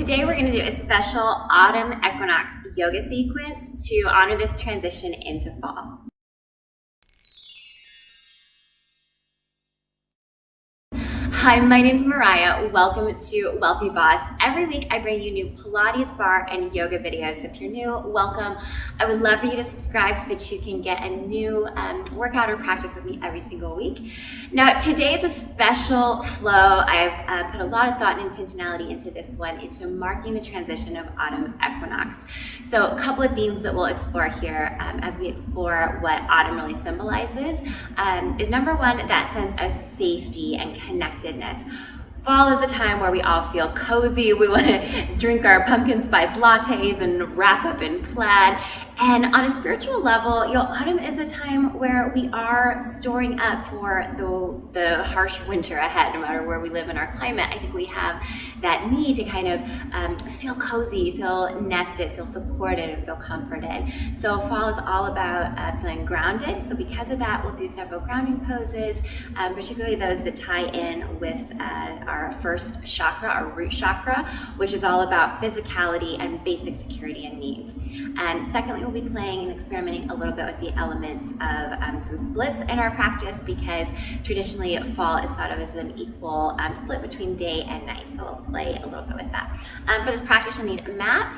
Today we're going to do a special autumn equinox yoga sequence to honor this transition into fall. Hi, my name's Mariah. Welcome to Wellthy Boss. Every week I bring you new Pilates, barre, and yoga videos. If you're new, welcome. I would love for you to subscribe so that you can get a new workout or practice with me every single week. Now, today is a special flow. I've put a lot of thought and intentionality into this one, into marking the transition of autumn equinox. So a couple of themes that we'll explore here as we explore what autumn really symbolizes is number one, that sense of safety and connectedness. Fall is a time where we all feel cozy. We want to drink our pumpkin spice lattes and wrap up in plaid. And on a spiritual level, autumn is a time where we are storing up for the harsh winter ahead. No matter where we live in our climate, I think we have that need to kind of feel cozy, feel nested, feel supported, and feel comforted. So fall is all about feeling grounded. So because of that, we'll do several grounding poses, particularly those that tie in with our first chakra, our root chakra, which is all about physicality and basic security and needs. Secondly, we'll be playing and experimenting a little bit with the elements of some splits in our practice, because traditionally fall is thought of as an equal split between day and night. So we'll play a little bit with that. For this practice, you'll need a mat,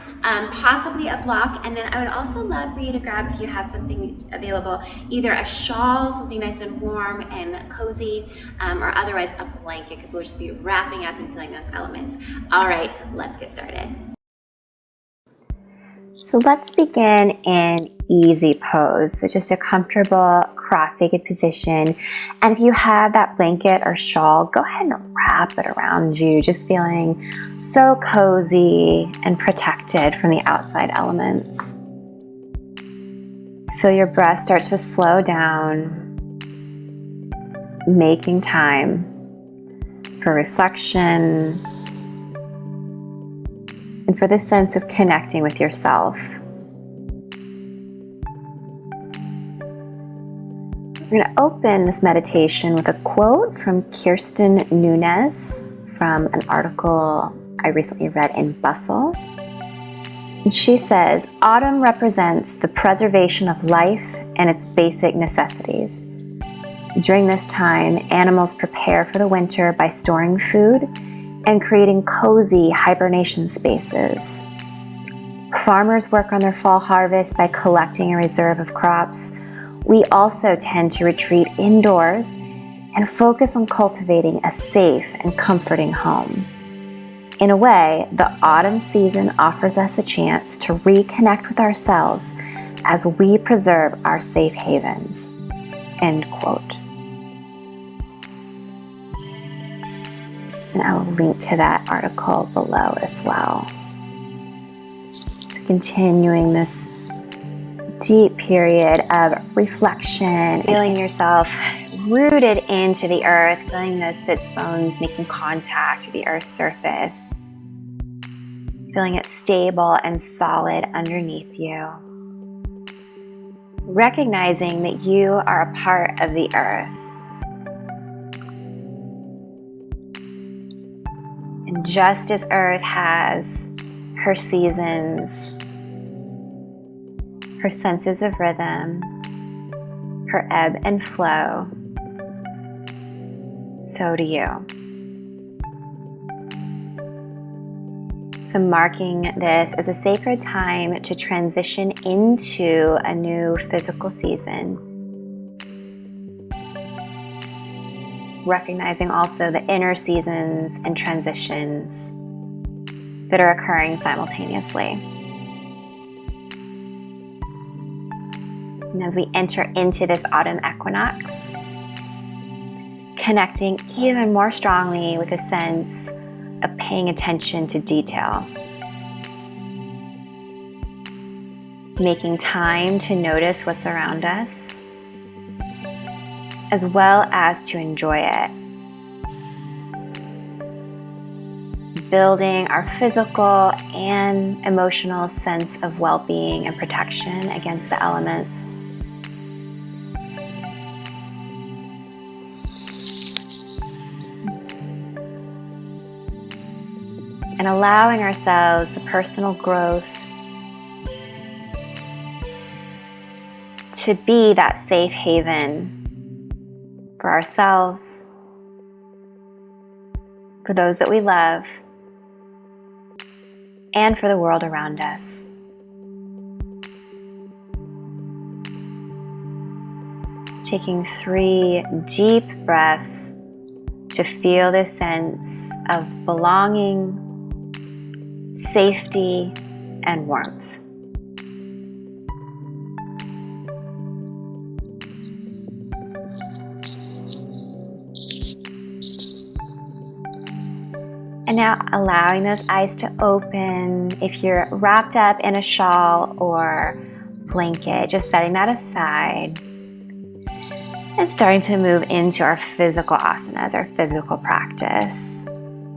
possibly a block, and then I would also love for you to grab, if you have something available, either a shawl, something nice and warm and cozy, or otherwise a blanket, because we'll just be wrapping up and feeling those elements. All right, let's get started. So let's begin in easy pose. So just a comfortable cross-legged position. And if you have that blanket or shawl, go ahead and wrap it around you, just feeling so cozy and protected from the outside elements. Feel your breath start to slow down, making time for reflection, and for this sense of connecting with yourself. We're going to open this meditation with a quote from Kirsten Nunez from an article I recently read in Bustle. And she says, "Autumn represents the preservation of life and its basic necessities. During this time, animals prepare for the winter by storing food and creating cozy hibernation spaces. Farmers work on their fall harvest by collecting a reserve of crops. We also tend to retreat indoors and focus on cultivating a safe and comforting home. In a way, the autumn season offers us a chance to reconnect with ourselves as we preserve our safe havens." End quote. And I will link to that article below as well. So continuing this deep period of reflection, feeling yourself rooted into the earth, feeling those sits bones making contact with the earth's surface, feeling it stable and solid underneath you. Recognizing that you are a part of the earth. And just as Earth has her seasons, her senses of rhythm, her ebb and flow, so do you. So marking this as a sacred time to transition into a new physical season. Recognizing also the inner seasons and transitions that are occurring simultaneously. And as we enter into this autumn equinox, connecting even more strongly with a sense of paying attention to detail. Making time to notice what's around us, as well as to enjoy it. Building our physical and emotional sense of well-being and protection against the elements. and allowing ourselves the personal growth to be that safe haven for ourselves, for those that we love, and for the world around us. Taking 3 deep breaths to feel this sense of belonging, safety, and warmth. And now allowing those eyes to open. If you're wrapped up in a shawl or blanket, just setting that aside and starting to move into our physical asanas, our physical practice.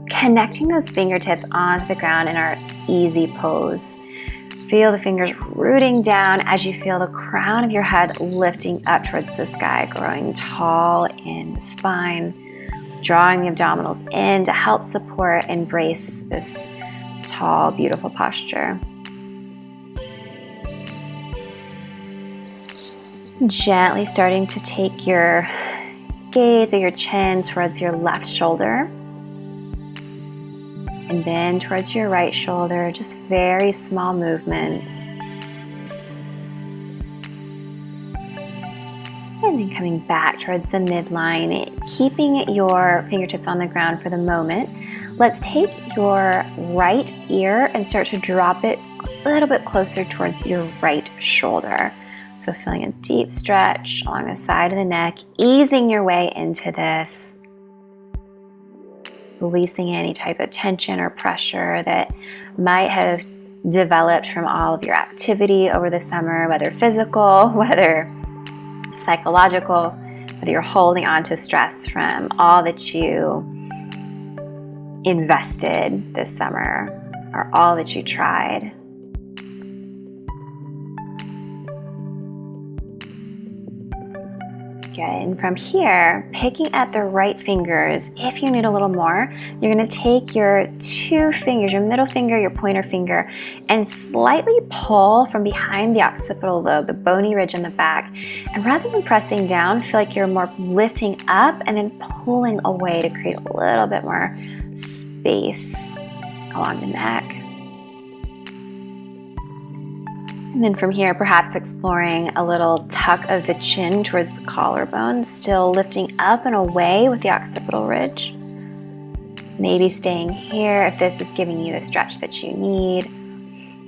Connecting those fingertips onto the ground in our easy pose. Feel the fingers rooting down as you feel the crown of your head lifting up towards the sky, growing tall in the spine, drawing the abdominals in to help support and brace this tall, beautiful posture. Gently starting to take your gaze or your chin towards your left shoulder and then towards your right shoulder, just very small movements. And then coming back towards the midline, keeping your fingertips on the ground for the moment. Let's take your right ear and start to drop it a little bit closer towards your right shoulder. So feeling a deep stretch along the side of the neck, easing your way into this. Releasing any type of tension or pressure that might have developed from all of your activity over the summer, whether physical, whether psychological, whether you're holding on to stress from all that you invested this summer or all that you tried. Good. And from here, picking at the right fingers, if you need a little more, you're going to take your 2 fingers, your middle finger, your pointer finger, and slightly pull from behind the occipital lobe, the bony ridge in the back. And rather than pressing down, feel like you're more lifting up and then pulling away to create a little bit more space along the neck. And then from here, perhaps exploring a little tuck of the chin towards the collarbone, still lifting up and away with the occipital ridge. Maybe staying here if this is giving you the stretch that you need.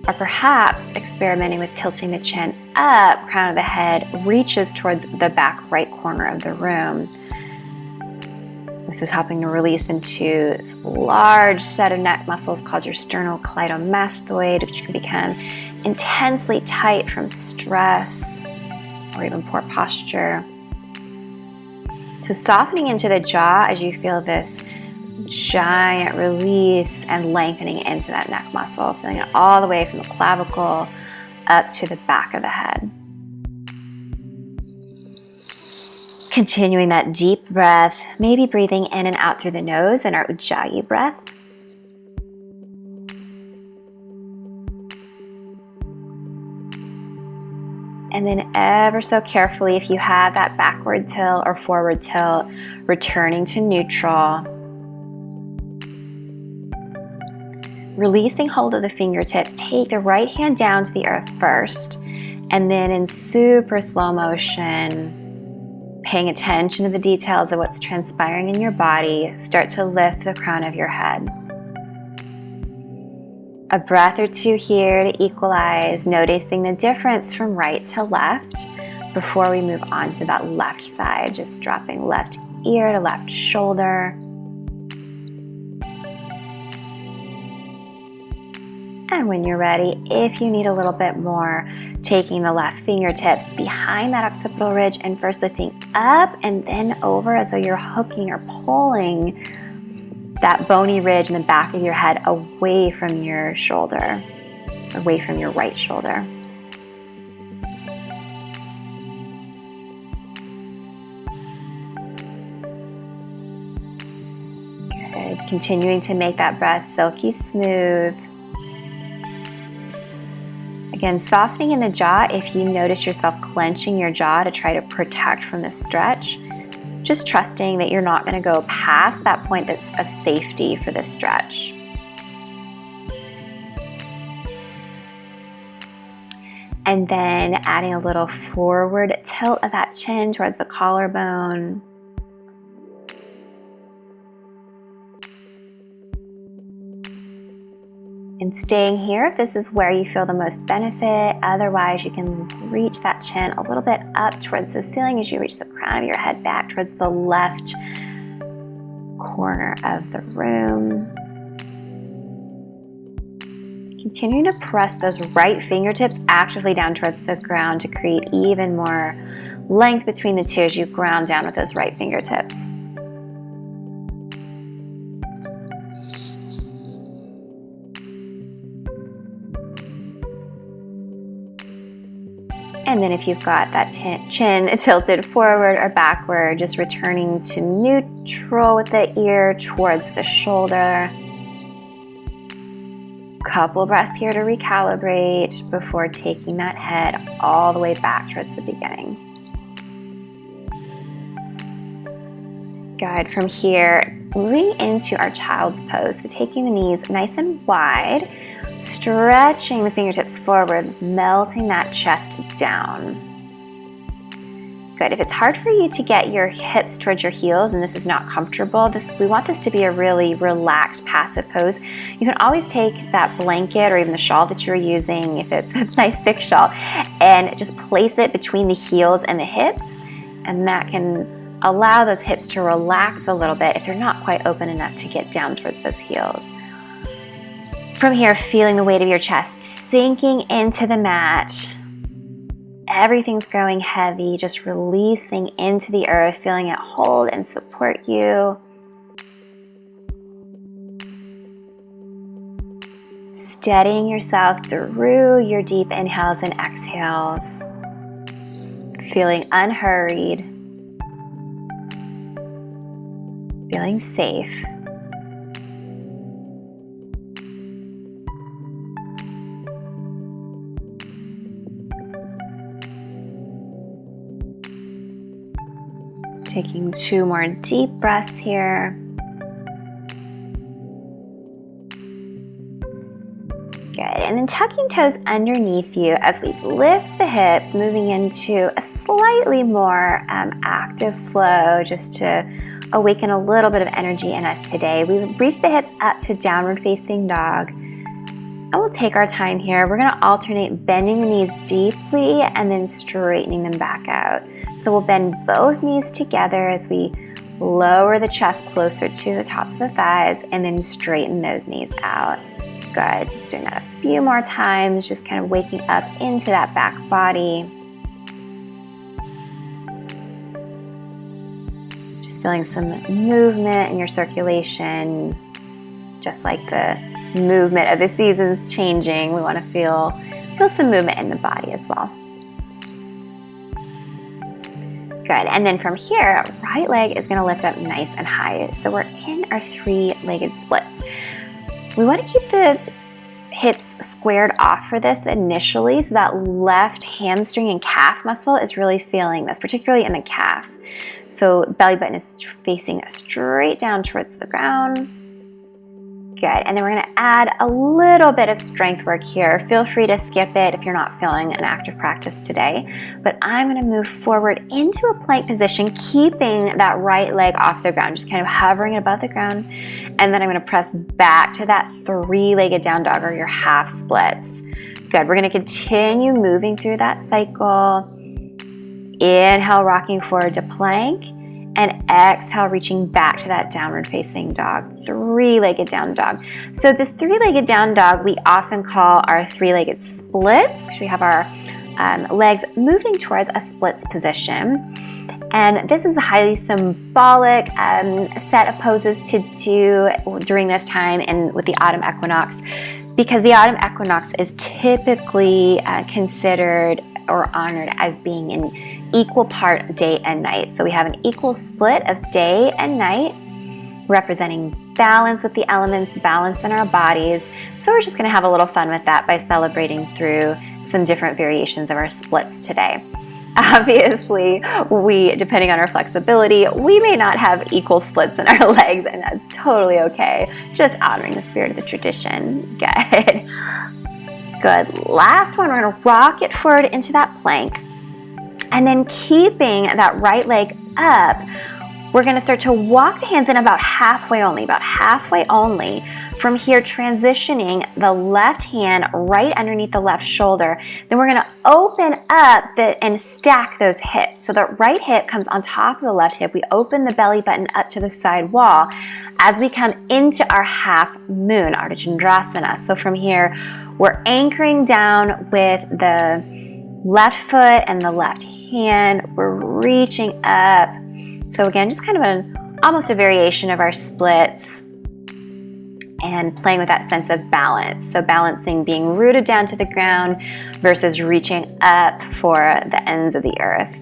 Or perhaps experimenting with tilting the chin up, crown of the head reaches towards the back right corner of the room. This is helping to release into this large set of neck muscles called your sternocleidomastoid, which can become intensely tight from stress or even poor posture. So softening into the jaw as you feel this giant release and lengthening into that neck muscle, feeling it all the way from the clavicle up to the back of the head. Continuing that deep breath, maybe breathing in and out through the nose in our Ujjayi breath. And then ever so carefully, if you have that backward tilt or forward tilt, returning to neutral. Releasing hold of the fingertips, take the right hand down to the earth first, and then in super slow motion, paying attention to the details of what's transpiring in your body, start to lift the crown of your head. A breath or 2 here to equalize, noticing the difference from right to left before we move on to that left side, just dropping left ear to left shoulder. And when you're ready, if you need a little bit more, taking the left fingertips behind that occipital ridge and first lifting up and then over as though you're hooking or pulling that bony ridge in the back of your head away from your shoulder, away from your right shoulder. Good. continuing to make that breath silky smooth. Again, softening in the jaw if you notice yourself clenching your jaw to try to protect from the stretch. Just trusting that you're not going to go past that point that's of safety for this stretch. And then adding a little forward tilt of that chin towards the collarbone. And staying here if this is where you feel the most benefit. Otherwise, you can reach that chin a little bit up towards the ceiling as you reach the crown of your head back towards the left corner of the room. Continue to press those right fingertips actively down towards the ground to create even more length between the two as you ground down with those right fingertips. And then if you've got that chin tilted forward or backward, just returning to neutral with the ear towards the shoulder. Couple breaths here to recalibrate before taking that head all the way back towards the beginning. Good. From here, moving into our child's pose. So taking the knees nice and wide, stretching the fingertips forward, melting that chest down. Good. If it's hard for you to get your hips towards your heels and this is not comfortable, we want this to be a really relaxed, passive pose. You can always take that blanket or even the shawl that you're using, if it's a nice thick shawl, and just place it between the heels and the hips, and that can allow those hips to relax a little bit if they're not quite open enough to get down towards those heels. From here, feeling the weight of your chest sinking into the mat. Everything's growing heavy, just releasing into the earth, feeling it hold and support you. Steadying yourself through your deep inhales and exhales. Feeling unhurried. Feeling safe. Taking 2 more deep breaths here. Good. And then tucking toes underneath you as we lift the hips, moving into a slightly more active flow just to awaken a little bit of energy in us today. We reach the hips up to downward facing dog. And we'll take our time here. We're going to alternate bending the knees deeply and then straightening them back out. So we'll bend both knees together as we lower the chest closer to the tops of the thighs and then straighten those knees out. Good. Just doing that a few more times, just kind of waking up into that back body. Just feeling some movement in your circulation, just like the movement of the seasons changing. We want to feel some movement in the body as well. Good. And then from here, right leg is going to lift up nice and high. So we're in our 3-legged splits. We want to keep the hips squared off for this initially, so that left hamstring and calf muscle is really feeling this, particularly in the calf. So belly button is facing straight down towards the ground. Good. And then we're going to add a little bit of strength work here. Feel free to skip it if you're not feeling an active practice today. But I'm going to move forward into a plank position, keeping that right leg off the ground, just kind of hovering above the ground. And then I'm going to press back to that 3-legged down dog, or your half splits. Good. We're going to continue moving through that cycle. Inhale, rocking forward to plank. And exhale, reaching back to that downward facing dog, 3-legged down dog. So this 3-legged down dog, we often call our 3-legged splits, because we have our legs moving towards a splits position. And this is a highly symbolic set of poses to do during this time and with the autumn equinox, because the autumn equinox is typically considered or honored as being an equal part day and night. So we have an equal split of day and night, representing balance with the elements, balance in our bodies. So we're just going to have a little fun with that by celebrating through some different variations of our splits today. Obviously, depending on our flexibility, we may not have equal splits in our legs, and that's totally okay. Just honoring the spirit of the tradition. Good. Good. Last one, we're going to rock it forward into that plank. And then keeping that right leg up, we're going to start to walk the hands in about halfway only. From here, transitioning the left hand right underneath the left shoulder. Then we're going to open up and stack those hips. So the right hip comes on top of the left hip. We open the belly button up to the side wall as we come into our half moon, Ardha Chandrasana. So from here, we're anchoring down with the left foot and the left hand. We're reaching up. So again, just kind of almost a variation of our splits, and playing with that sense of balance. So balancing being rooted down to the ground versus reaching up for the ends of the earth.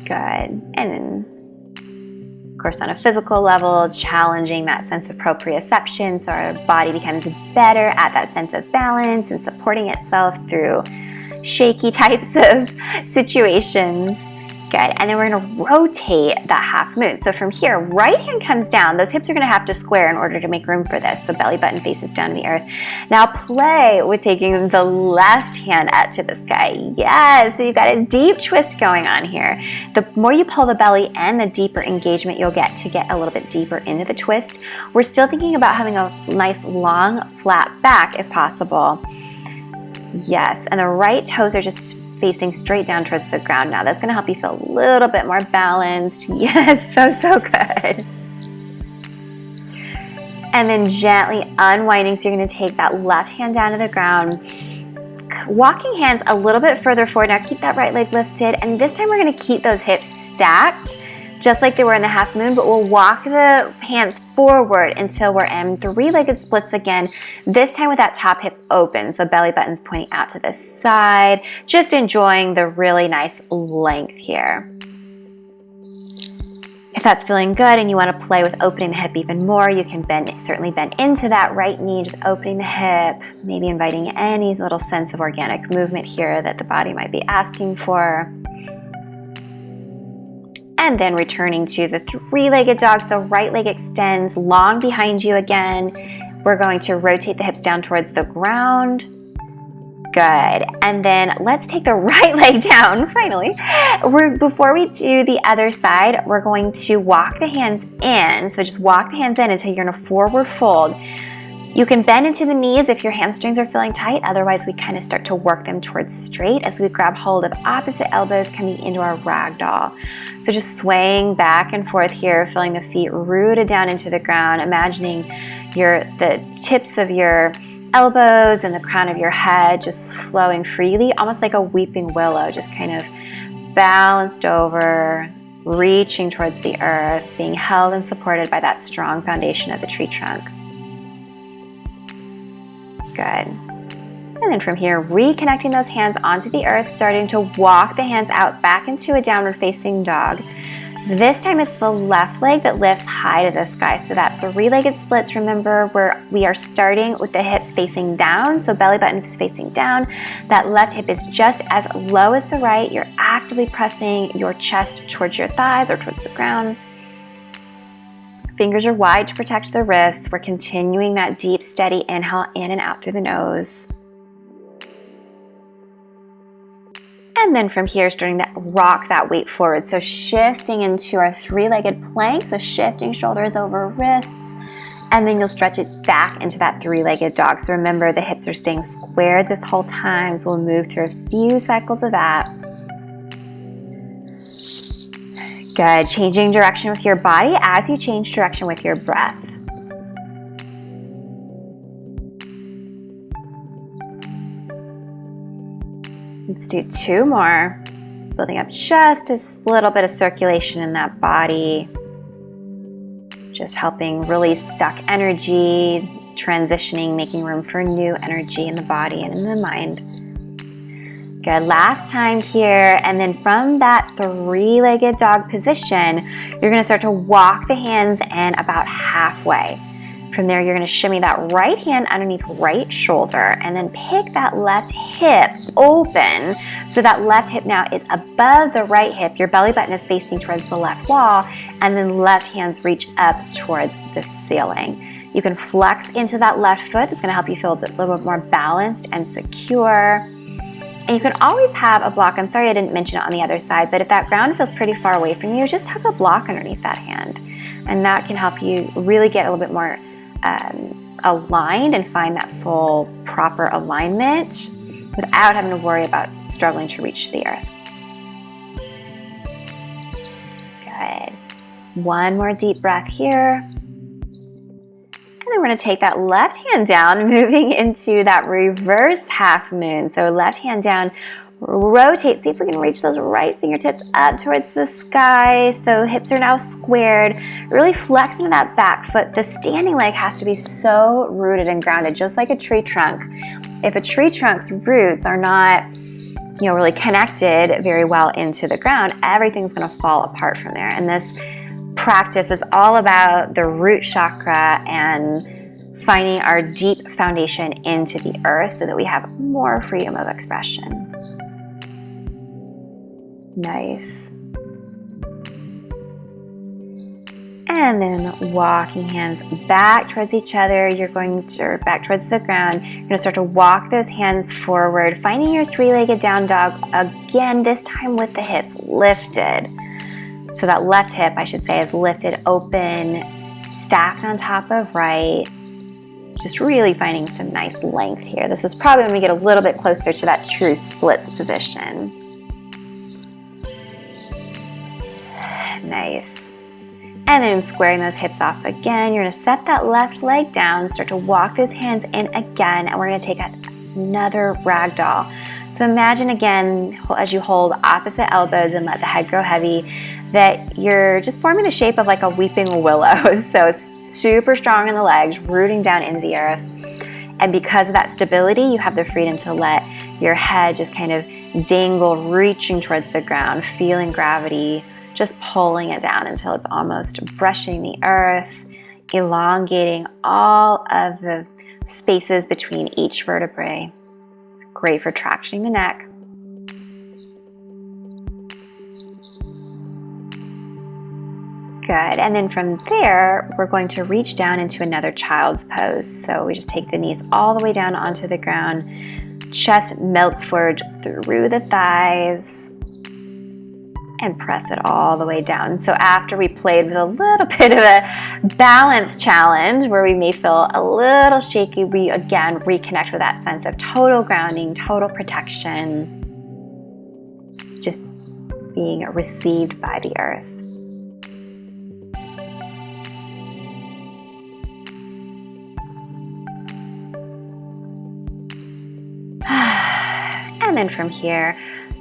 Good. And then, of course, on a physical level, challenging that sense of proprioception so our body becomes better at that sense of balance and supporting itself through shaky types of situations. Good. And then we're going to rotate that half moon. So from here, right hand comes down. Those hips are going to have to square in order to make room for this. So belly button faces down to the earth. Now play with taking the left hand up to the sky. Yes. So you've got a deep twist going on here. The more you pull the belly in, the deeper engagement you'll get to get a little bit deeper into the twist. We're still thinking about having a nice long flat back if possible. Yes. And the right toes are just facing straight down towards the ground now. That's going to help you feel a little bit more balanced. Yes, so good. And then gently unwinding. So you're going to take that left hand down to the ground, walking hands a little bit further forward. Now keep that right leg lifted. And this time we're going to keep those hips stacked, just like they were in the half moon, but we'll walk the hands forward until we're in three-legged splits again, this time with that top hip open, so belly button's pointing out to the side, just enjoying the really nice length here. If that's feeling good and you want to play with opening the hip even more, you can certainly bend into that right knee, just opening the hip, maybe inviting any little sense of organic movement here that the body might be asking for. And then returning to the three-legged dog. So right leg extends long behind you again. We're going to rotate the hips down towards the ground. Good. And then let's take the right leg down, finally. Before we do the other side, we're going to walk the hands in. So just walk the hands in until you're in a forward fold. You can bend into the knees if your hamstrings are feeling tight. Otherwise, we kind of start to work them towards straight as we grab hold of opposite elbows coming into our ragdoll. So just swaying back and forth here, feeling the feet rooted down into the ground, imagining the tips of your elbows and the crown of your head just flowing freely, almost like a weeping willow, just kind of balanced over, reaching towards the earth, being held and supported by that strong foundation of the tree trunk. Good. And then from here, reconnecting those hands onto the earth, starting to walk the hands out back into a downward facing dog. This time it's the left leg that lifts high to the sky. So that three-legged splits, remember, we are starting with the hips facing down. So belly button is facing down. That left hip is just as low as the right. You're actively pressing your chest towards your thighs or towards the ground. Fingers are wide to protect the wrists. We're continuing that deep, steady inhale in and out through the nose. And then from here, starting to rock that weight forward. So shifting into our three-legged plank. So shifting shoulders over wrists. And then you'll stretch it back into that three-legged dog. So remember, the hips are staying squared this whole time. So we'll move through a few cycles of that. Good. Changing direction with your body as you change direction with your breath. Let's do two more. Building up just a little bit of circulation in that body. Just helping release stuck energy, transitioning, making room for new energy in the body and in the mind. Good, last time here, and then from that three-legged dog position, you're gonna start to walk the hands in about halfway. From there, you're gonna shimmy that right hand underneath right shoulder and then pick that left hip open. So that left hip now is above the right hip. Your belly button is facing towards the left wall, and then left hands reach up towards the ceiling. You can flex into that left foot. It's gonna help you feel a little bit more balanced and secure. And you can always have a block. I'm sorry I didn't mention it on the other side, but if that ground feels pretty far away from you, just have a block underneath that hand. And that can help you really get a little bit more aligned and find that full proper alignment without having to worry about struggling to reach the earth. Good. One more deep breath here. And then we're going to take that left hand down, moving into that reverse half moon. So left hand down, rotate. See if we can reach those right fingertips up towards the sky. So hips are now squared. Really flex into that back foot. The standing leg has to be so rooted and grounded, just like a tree trunk. If a tree trunk's roots are not, really connected very well into the ground, everything's going to fall apart from there. And this practice is all about the root chakra and finding our deep foundation into the earth so that we have more freedom of expression. Nice. And then walking hands back towards each other. You're going to, back towards the ground. You're going to start to walk those hands forward, finding your three-legged down dog. Again, this time with the hips lifted. So that left hip, I should say, is lifted open, stacked on top of right. Just really finding some nice length here. This is probably when we get a little bit closer to that true splits position. Nice. And then squaring those hips off again, you're gonna set that left leg down, start to walk those hands in again, and we're gonna take another ragdoll. So imagine again, as you hold opposite elbows and let the head grow heavy, that you're just forming the shape of like a weeping willow. So super strong in the legs, rooting down into the earth. And because of that stability, you have the freedom to let your head just kind of dangle, reaching towards the ground, feeling gravity, just pulling it down until it's almost brushing the earth, elongating all of the spaces between each vertebrae. Great for tractioning the neck. Good, and then from there, we're going to reach down into another child's pose. So we just take the knees all the way down onto the ground, chest melts forward through the thighs, and press it all the way down. So after we played with a little bit of a balance challenge where we may feel a little shaky, we again reconnect with that sense of total grounding, total protection, just being received by the earth. And then from here,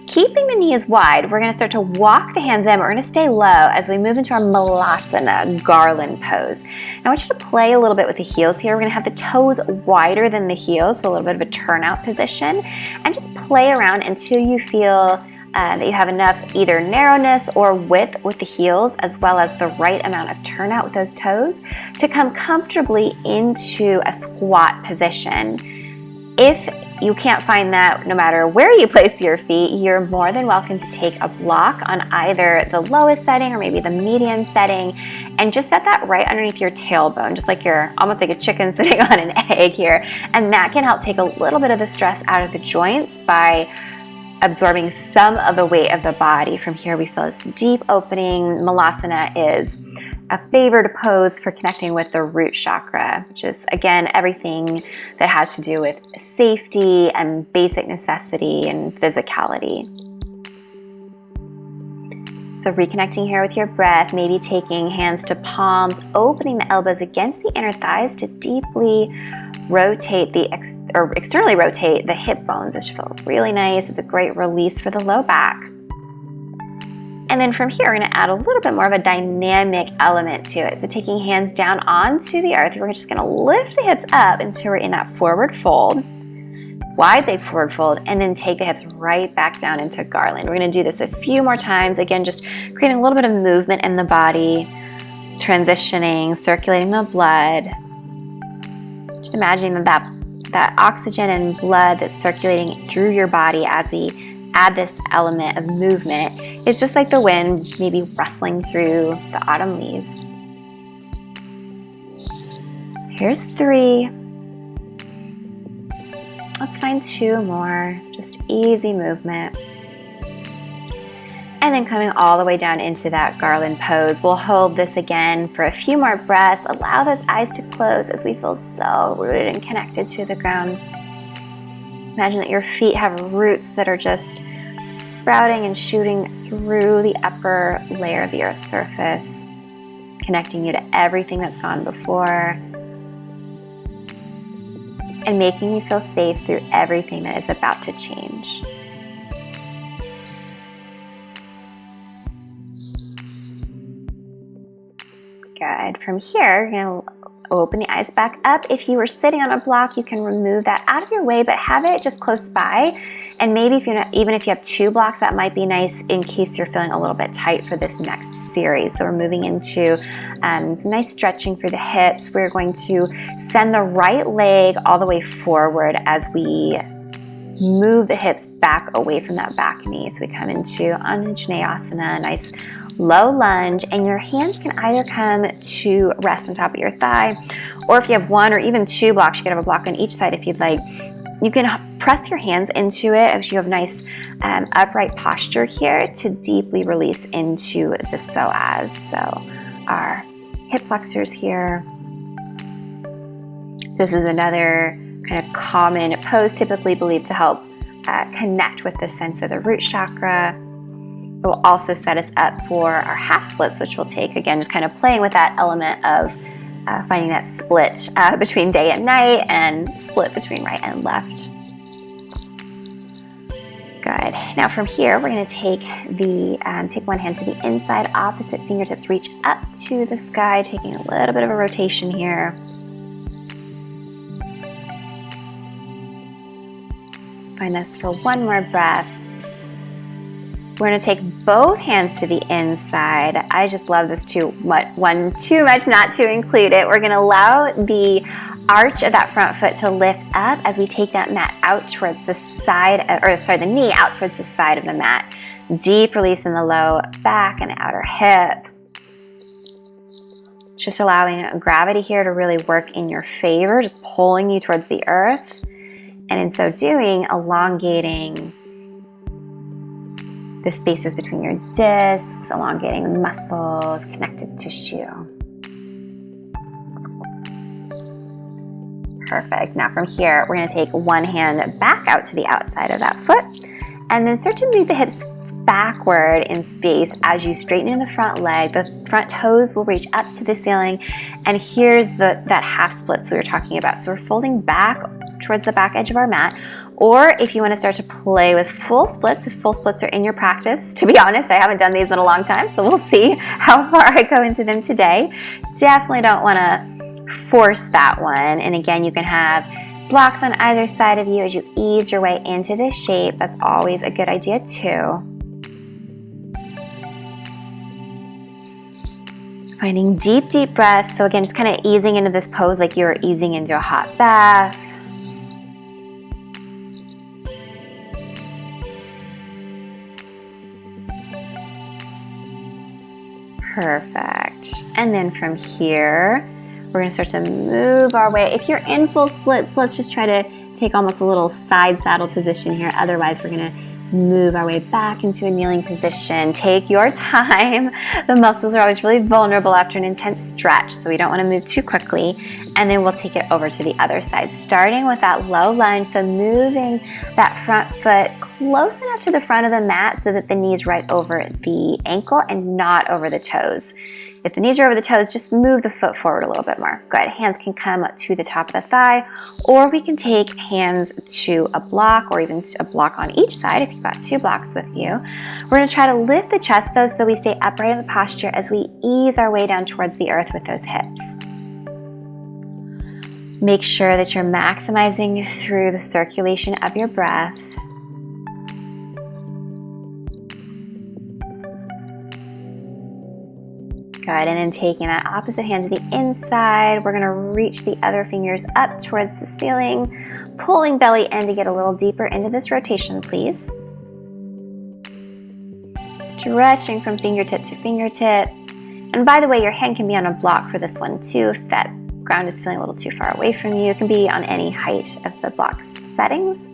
keeping the knees wide, we're going to start to walk the hands in. We're going to stay low as we move into our malasana, garland pose. Now I want you to play a little bit with the heels here. We're going to have the toes wider than the heels, so a little bit of a turnout position, and just play around until you feel that you have enough either narrowness or width with the heels, as well as the right amount of turnout with those toes to come comfortably into a squat position. If you can't find that no matter where you place your feet, you're more than welcome to take a block on either the lowest setting or maybe the medium setting and just set that right underneath your tailbone, just like you're almost like a chicken sitting on an egg here. And that can help take a little bit of the stress out of the joints by absorbing some of the weight of the body. From here, we feel this deep opening. Malasana is a favored pose for connecting with the root chakra, which is, again, everything that has to do with safety and basic necessity and physicality. So reconnecting here with your breath, maybe taking hands to palms, opening the elbows against the inner thighs to deeply rotate externally rotate the hip bones. This should feel really nice. It's a great release for the low back. And then from here, we're going to add a little bit more of a dynamic element to it. So taking hands down onto the earth, we're just going to lift the hips up until we're in that forward fold. wide leg forward fold, and then take the hips right back down into garland. We're going to do this a few more times. Again, just creating a little bit of movement in the body, transitioning, circulating the blood. Just imagining that oxygen and blood that's circulating through your body as we add this element of movement is just like the wind maybe rustling through the autumn leaves. Here's 3. Let's find 2 more, just easy movement. And then coming all the way down into that garland pose. We'll hold this again for a few more breaths. Allow those eyes to close as we feel so rooted and connected to the ground. Imagine that your feet have roots that are just sprouting and shooting through the upper layer of the earth's surface, connecting you to everything that's gone before, and making you feel safe through everything that is about to change. Good. From here, you're going to open the eyes back up. If you were sitting on a block, you can remove that out of your way, but have it just close by. And maybe even if you have 2 blocks, that might be nice in case you're feeling a little bit tight for this next series. So we're moving into some nice stretching through the hips. We're going to send the right leg all the way forward as we move the hips back away from that back knee. So we come into Anjaneyasana, nice low lunge, and your hands can either come to rest on top of your thigh, or if you have 1 or even 2 blocks, you can have a block on each side if you'd like. You can press your hands into it as you have nice upright posture here to deeply release into the psoas. So our hip flexors here. This is another kind of common pose, typically believed to help connect with the sense of the root chakra. It will also set us up for our half splits, which we'll take, again, just kind of playing with that element of finding that split between day and night and split between right and left. Good. Now from here, we're going to take take one hand to the inside, opposite fingertips reach up to the sky, taking a little bit of a rotation here. Let's find this for 1 more breath. We're going to take both hands to the inside. I just love this too much not to include it. We're going to allow the arch of that front foot to lift up as we take that mat out towards the side, the knee out towards the side of the mat. Deep release in the low back and outer hip. Just allowing gravity here to really work in your favor, just pulling you towards the earth. And in so doing, elongating the spaces between your discs, elongating the muscles, connective tissue. Perfect. Now from here, we're going to take 1 hand back out to the outside of that foot, and then start to move the hips backward in space as you straighten in the front leg. The front toes will reach up to the ceiling, and here's that half splits we were talking about. So we're folding back towards the back edge of our mat. Or if you want to start to play with full splits, if full splits are in your practice. To be honest, I haven't done these in a long time, so we'll see how far I go into them today. Definitely don't want to force that one. And again, you can have blocks on either side of you as you ease your way into this shape. That's always a good idea too. Finding deep, deep breaths. So again, just kind of easing into this pose like you're easing into a hot bath. Perfect. And then from here, we're going to start to move our way. If you're in full splits, let's just try to take almost a little side saddle position here. Otherwise, we're going to move our way back into a kneeling position. Take your time. The muscles are always really vulnerable after an intense stretch, so we don't want to move too quickly. And then we'll take it over to the other side, starting with that low lunge. So moving that front foot close enough to the front of the mat so that the knee's right over the ankle and not over the toes. If the knees are over the toes, just move the foot forward a little bit more. Good. Hands can come up to the top of the thigh, or we can take hands to a block, or even a block on each side if you've got 2 blocks with you. We're going to try to lift the chest though, so we stay upright in the posture as we ease our way down towards the earth with those hips. Make sure that you're maximizing through the circulation of your breath. Good, and then taking that opposite hand to the inside, we're gonna reach the other fingers up towards the ceiling, pulling belly in to get a little deeper into this rotation, please. Stretching from fingertip to fingertip. And by the way, your hand can be on a block for this one too. If that ground is feeling a little too far away from you, it can be on any height of the block's settings.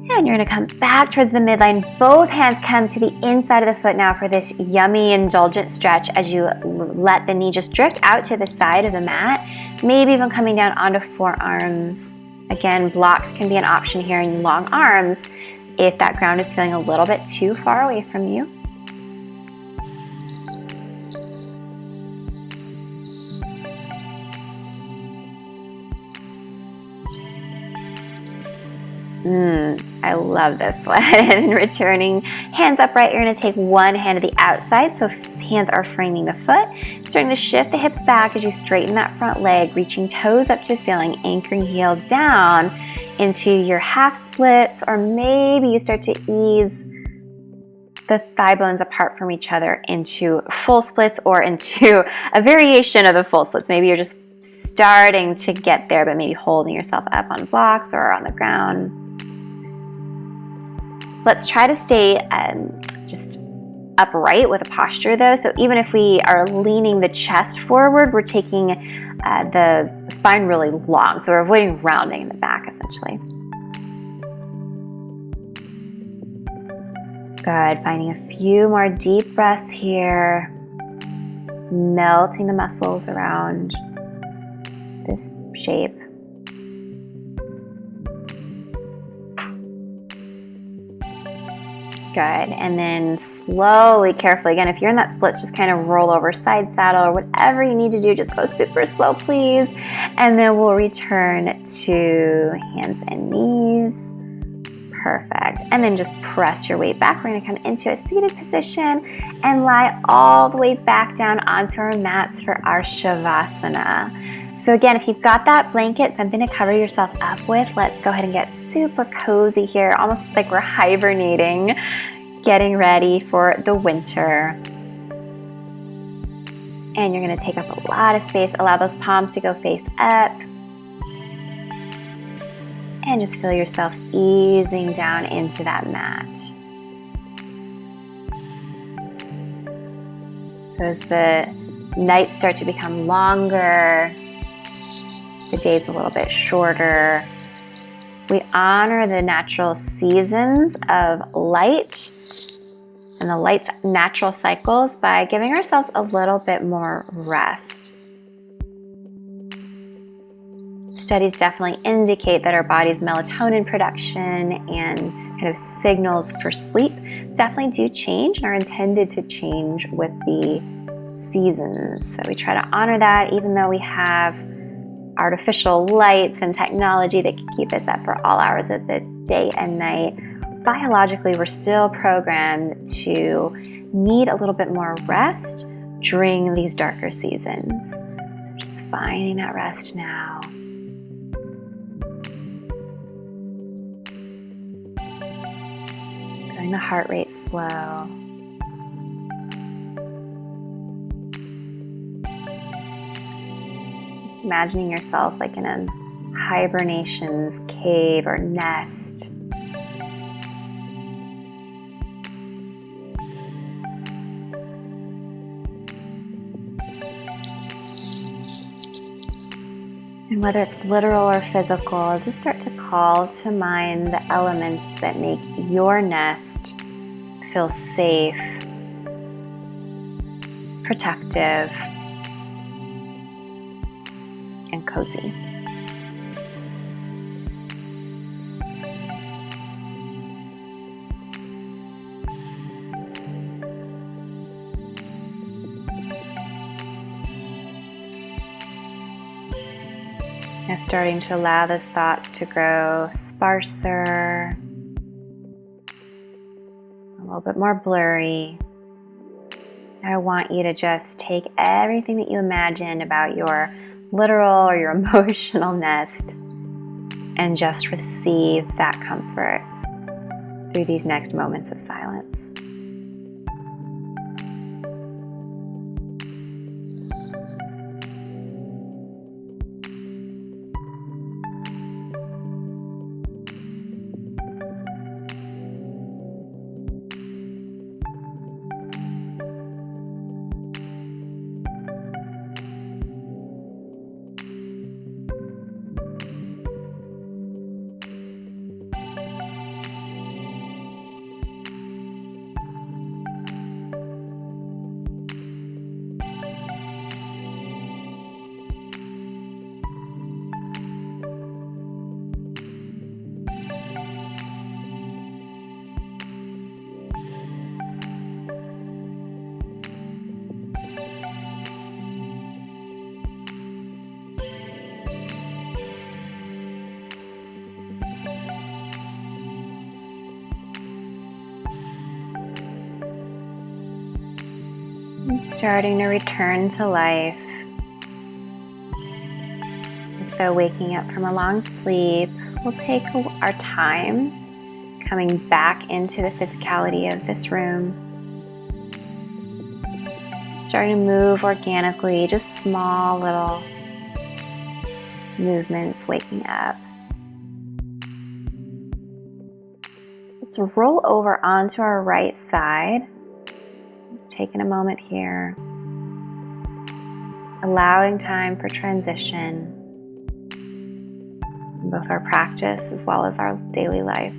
And you're gonna come back towards the midline. Both hands come to the inside of the foot now for this yummy, indulgent stretch as you let the knee just drift out to the side of the mat, maybe even coming down onto forearms. Again, blocks can be an option here in long arms if that ground is feeling a little bit too far away from you. I love this one. And returning hands upright, you're going to take one hand to the outside, so hands are framing the foot. Starting to shift the hips back as you straighten that front leg, reaching toes up to the ceiling, anchoring heel down into your half splits, or maybe you start to ease the thigh bones apart from each other into full splits or into a variation of the full splits. Maybe you're just starting to get there, but maybe holding yourself up on blocks or on the ground. Let's try to stay just upright with a posture though. So even if we are leaning the chest forward, we're taking the spine really long. So we're avoiding rounding in the back essentially. Good, finding a few more deep breaths here. Melting the muscles around this shape. Good, and then slowly, carefully, again, if you're in that splits, just kind of roll over, side saddle, or whatever you need to do, just go super slow, please. And then we'll return to hands and knees. Perfect, and then just press your weight back. We're gonna come into a seated position and lie all the way back down onto our mats for our Shavasana. So again, if you've got that blanket, something to cover yourself up with, let's go ahead and get super cozy here, almost like we're hibernating, getting ready for the winter. And you're gonna take up a lot of space, allow those palms to go face up. And just feel yourself easing down into that mat. So as the nights start to become longer, the day's a little bit shorter, we honor the natural seasons of light and the light's natural cycles by giving ourselves a little bit more rest. Studies definitely indicate that our body's melatonin production and kind of signals for sleep definitely do change and are intended to change with the seasons. So we try to honor that, even though we have artificial lights and technology that can keep us up for all hours of the day and night. Biologically, we're still programmed to need a little bit more rest during these darker seasons. So just finding that rest now. Getting the heart rate slow. Imagining yourself like in a hibernation's cave or nest. And whether it's literal or physical, just start to call to mind the elements that make your nest feel safe, protective, and cozy. Now starting to allow those thoughts to grow sparser, a little bit more blurry. I want you to just take everything that you imagine about your literal or your emotional nest, and just receive that comfort through these next moments of silence. And starting to return to life, as though waking up from a long sleep. We'll take our time coming back into the physicality of this room. Starting to move organically, just small little movements waking up. Let's roll over onto our right side. Just taking a moment here, allowing time for transition in both our practice as well as our daily life.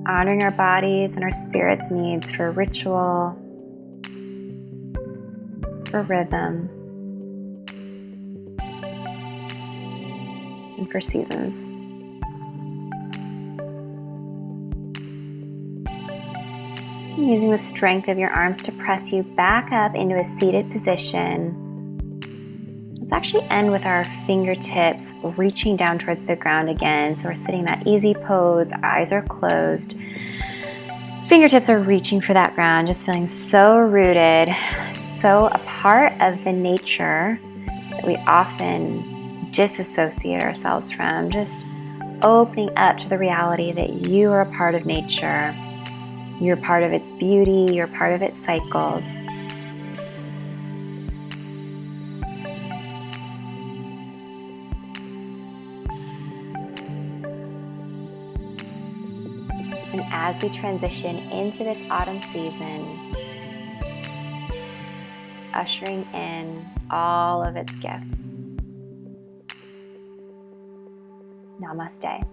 Honoring our bodies and our spirit's needs for ritual, for rhythm, and for seasons. Using the strength of your arms to press you back up into a seated position. Let's actually end with our fingertips reaching down towards the ground again. So we're sitting in that easy pose, eyes are closed. Fingertips are reaching for that ground, just feeling so rooted, so a part of the nature that we often disassociate ourselves from, just opening up to the reality that you are a part of nature. You're part of its beauty, you're part of its cycles. And as we transition into this autumn season, ushering in all of its gifts. Namaste.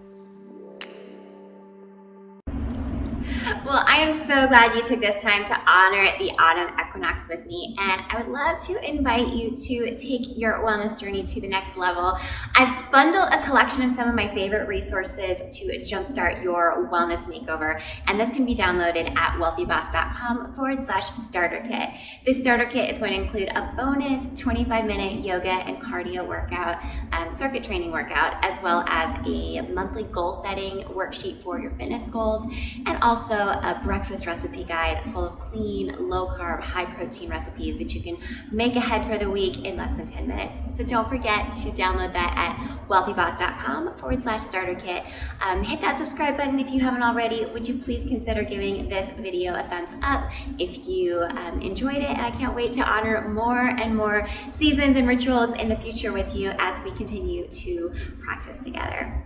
Well, I am so glad you took this time to honor the autumn equinox with me, and I would love to invite you to take your wellness journey to the next level. I've bundled a collection of some of my favorite resources to jumpstart your wellness makeover, and this can be downloaded at wellthyboss.com/starter kit. This starter kit is going to include a bonus 25-minute yoga and cardio workout, circuit training workout, as well as a monthly goal setting worksheet for your fitness goals, and also a breakfast recipe guide full of clean, low-carb, high-protein recipes that you can make ahead for the week in less than 10 minutes. So don't forget to download that at wellthyboss.com/starter kit. Hit that subscribe button if you haven't already. Would you please consider giving this video a thumbs up if you enjoyed it? And I can't wait to honor more and more seasons and rituals in the future with you as we continue to practice together.